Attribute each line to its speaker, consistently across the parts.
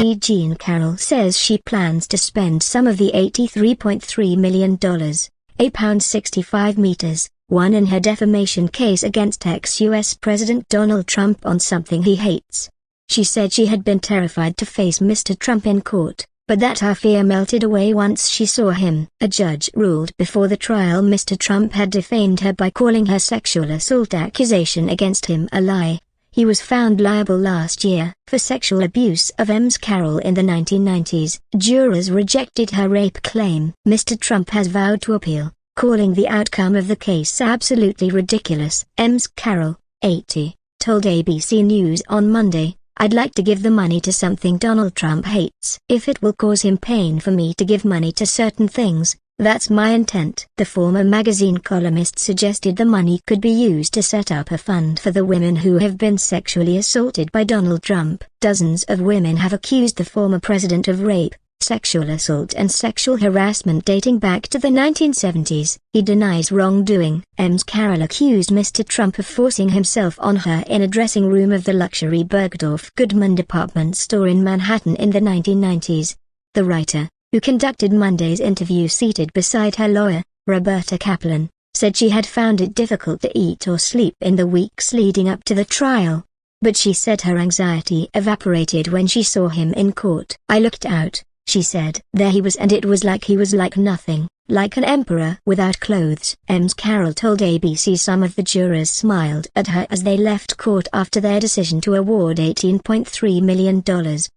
Speaker 1: MP Jean Carroll says she plans to spend some of the $83.3 million, £65 meters, won in her defamation case against ex-US President Donald Trump on something he hates. She said she had been terrified to face Mr. Trump in court, but that her fear melted away once she saw him. A judge ruled before the trial Mr. Trump had defamed her by calling her sexual assault accusation against him a lie. He was found liable last year for sexual abuse of Ms Carroll in the 1990s. Jurors rejected her rape claim. Mr. Trump has vowed to appeal, calling the outcome of the case absolutely ridiculous. Ms Carroll, 80, told ABC News on Monday, "I'd like to give the money to something Donald Trump hates. If it will cause him pain for me to give money to certain things, that's my intent." The former magazine columnist suggested the money could be used to set up a fund for the women who have been sexually assaulted by Donald Trump. Dozens of women have accused the former president of rape, sexual assault and sexual harassment dating back to the 1970s. He denies wrongdoing. Ms Carroll accused Mr. Trump of forcing himself on her in a dressing room of the luxury Bergdorf Goodman department store in Manhattan in the 1990s. The writer, who conducted Monday's interview seated beside her lawyer, Roberta Kaplan, said she had found it difficult to eat or sleep in the weeks leading up to the trial. But she said her anxiety evaporated when she saw him in court. "I looked out," she said. "There he was, and it was like he was like nothing, like an emperor without clothes." Ms Carroll told ABC some of the jurors smiled at her as they left court after their decision to award $18.3 million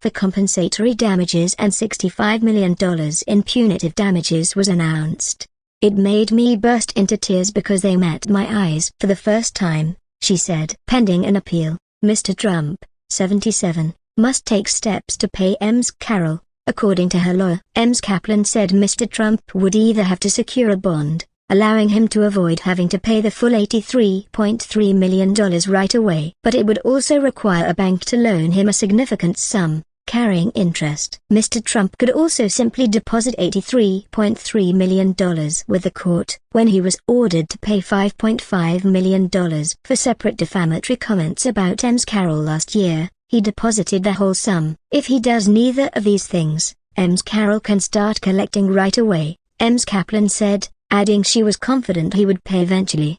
Speaker 1: for compensatory damages and $65 million in punitive damages was announced. "It made me burst into tears because they met my eyes for the first time," she said. Pending an appeal, Mr. Trump, 77, must take steps to pay Ms Carroll. According to her lawyer, Ms Kaplan said Mr. Trump would either have to secure a bond, allowing him to avoid having to pay the full $83.3 million right away, but it would also require a bank to loan him a significant sum, carrying interest. Mr. Trump could also simply deposit $83.3 million with the court, when he was ordered to pay $5.5 million for separate defamatory comments about Ms Carroll last year. He deposited the whole sum. If he does neither of these things, Ms Carroll can start collecting right away, Ms Kaplan said, adding she was confident he would pay eventually.